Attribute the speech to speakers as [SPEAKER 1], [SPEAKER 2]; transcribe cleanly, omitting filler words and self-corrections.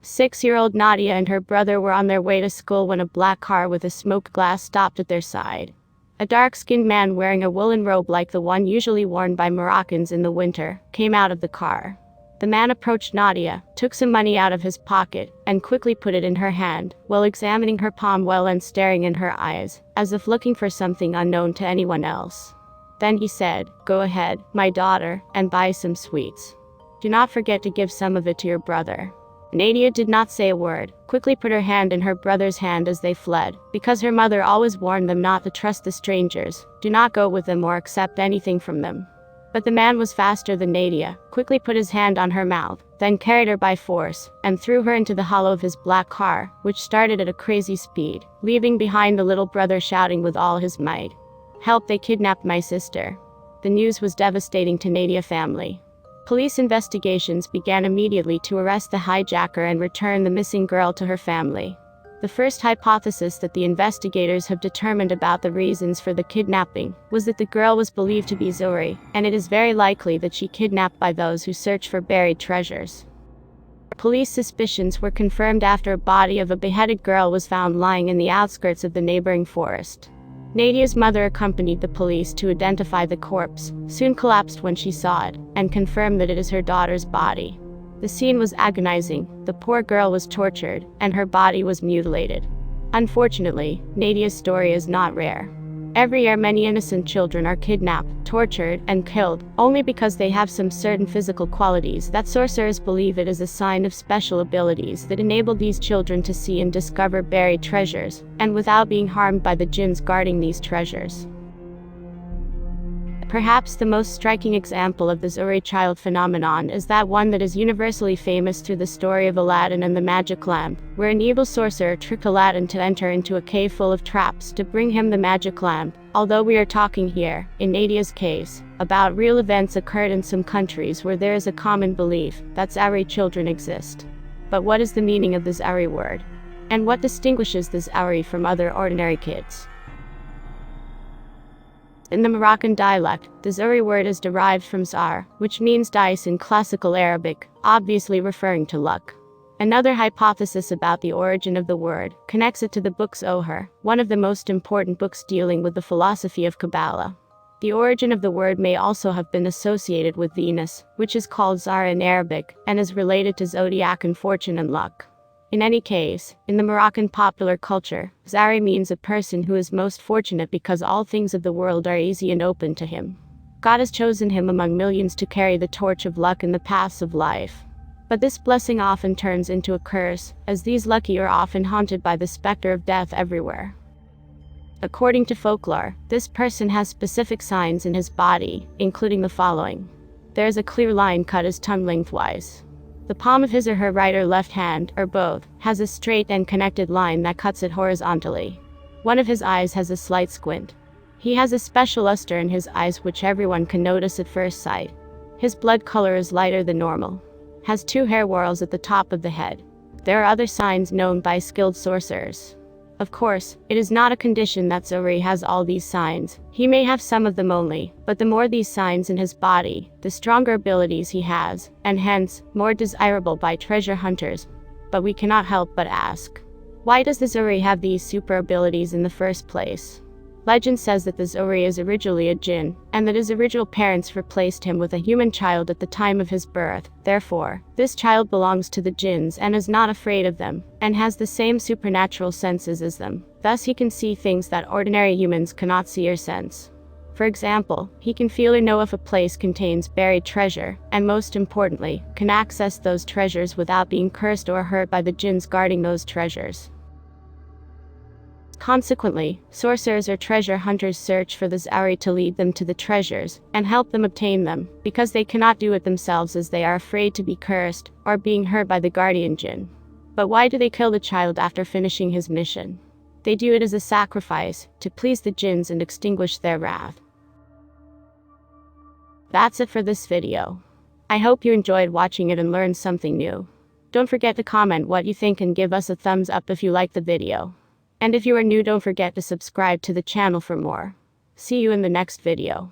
[SPEAKER 1] 6-year-old Nadia and her brother were on their way to school when a black car with a smoked glass stopped at their side. A dark-skinned man wearing a woolen robe like the one usually worn by Moroccans in the winter came out of the car. The man approached Nadia, took some money out of his pocket, and quickly put it in her hand, while examining her palm well and staring in her eyes, as if looking for something unknown to anyone else. Then he said, "Go ahead, my daughter, and buy some sweets. Do not forget to give some of it to your brother." Nadia did not say a word, quickly put her hand in her brother's hand as they fled, because her mother always warned them not to trust the strangers, do not go with them or accept anything from them. But the man was faster than Nadia, quickly put his hand on her mouth, then carried her by force, and threw her into the hollow of his black car, which started at a crazy speed, leaving behind the little brother shouting with all his might, "Help, they kidnapped my sister." The news was devastating to Nadia's family. Police investigations began immediately to arrest the hijacker and return the missing girl to her family. The first hypothesis that the investigators have determined about the reasons for the kidnapping was that the girl was believed to be Zouhri, and it is very likely that she kidnapped by those who search for buried treasures. Police suspicions were confirmed after a body of a beheaded girl was found lying in the outskirts of the neighboring forest. Nadia's mother accompanied the police to identify the corpse, soon collapsed when she saw it, and confirmed that it is her daughter's body. The scene was agonizing, the poor girl was tortured, and her body was mutilated. Unfortunately, Nadia's story is not rare. Every year many innocent children are kidnapped, tortured, and killed, only because they have some certain physical qualities that sorcerers believe it is a sign of special abilities that enable these children to see and discover buried treasures, and without being harmed by the jinns guarding these treasures. Perhaps the most striking example of the Zouhri child phenomenon is that one that is universally famous through the story of Aladdin and the magic lamp, where an evil sorcerer tricked Aladdin to enter into a cave full of traps to bring him the magic lamp. Although we are talking here, in Nadia's case, about real events occurred in some countries where there is a common belief that Zouhri children exist. But what is the meaning of the Zouhri word? And what distinguishes the Zouhri from other ordinary kids? In the Moroccan dialect, the Zouhri word is derived from zahr, which means dice in classical Arabic, obviously referring to luck. Another hypothesis about the origin of the word connects it to the book Zouhri, one of the most important books dealing with the philosophy of Kabbalah. The origin of the word may also have been associated with Venus, which is called zahr in Arabic, and is related to zodiac and fortune and luck. In any case, in the Moroccan popular culture, Zouhri means a person who is most fortunate because all things of the world are easy and open to him. God has chosen him among millions to carry the torch of luck in the paths of life. But this blessing often turns into a curse, as these lucky are often haunted by the specter of death everywhere. According to folklore, this person has specific signs in his body, including the following. There is a clear line cut his tongue lengthwise. The palm of his or her right or left hand, or both, has a straight and connected line that cuts it horizontally. One of his eyes has a slight squint. He has a special luster in his eyes which everyone can notice at first sight. His blood color is lighter than normal. Has 2 hair whorls at the top of the head. There are other signs known by skilled sorcerers. Of course, it is not a condition that Zouhri has all these signs. He may have some of them only, but the more these signs in his body, the stronger abilities he has, and hence, more desirable by treasure hunters. But we cannot help but ask, why does the Zouhri have these super abilities in the first place? Legend says that the Zouhri is originally a jinn, and that his original parents replaced him with a human child at the time of his birth. Therefore, this child belongs to the jinns and is not afraid of them, and has the same supernatural senses as them. Thus he can see things that ordinary humans cannot see or sense. For example, he can feel or know if a place contains buried treasure, and most importantly, can access those treasures without being cursed or hurt by the jinns guarding those treasures. Consequently, sorcerers or treasure hunters search for the Zouhri to lead them to the treasures, and help them obtain them, because they cannot do it themselves as they are afraid to be cursed, or being hurt by the guardian jinn. But why do they kill the child after finishing his mission? They do it as a sacrifice, to please the jinns and extinguish their wrath. That's it for this video. I hope you enjoyed watching it and learned something new. Don't forget to comment what you think and give us a thumbs up if you liked the video. And if you are new, don't forget to subscribe to the channel for more. See you in the next video.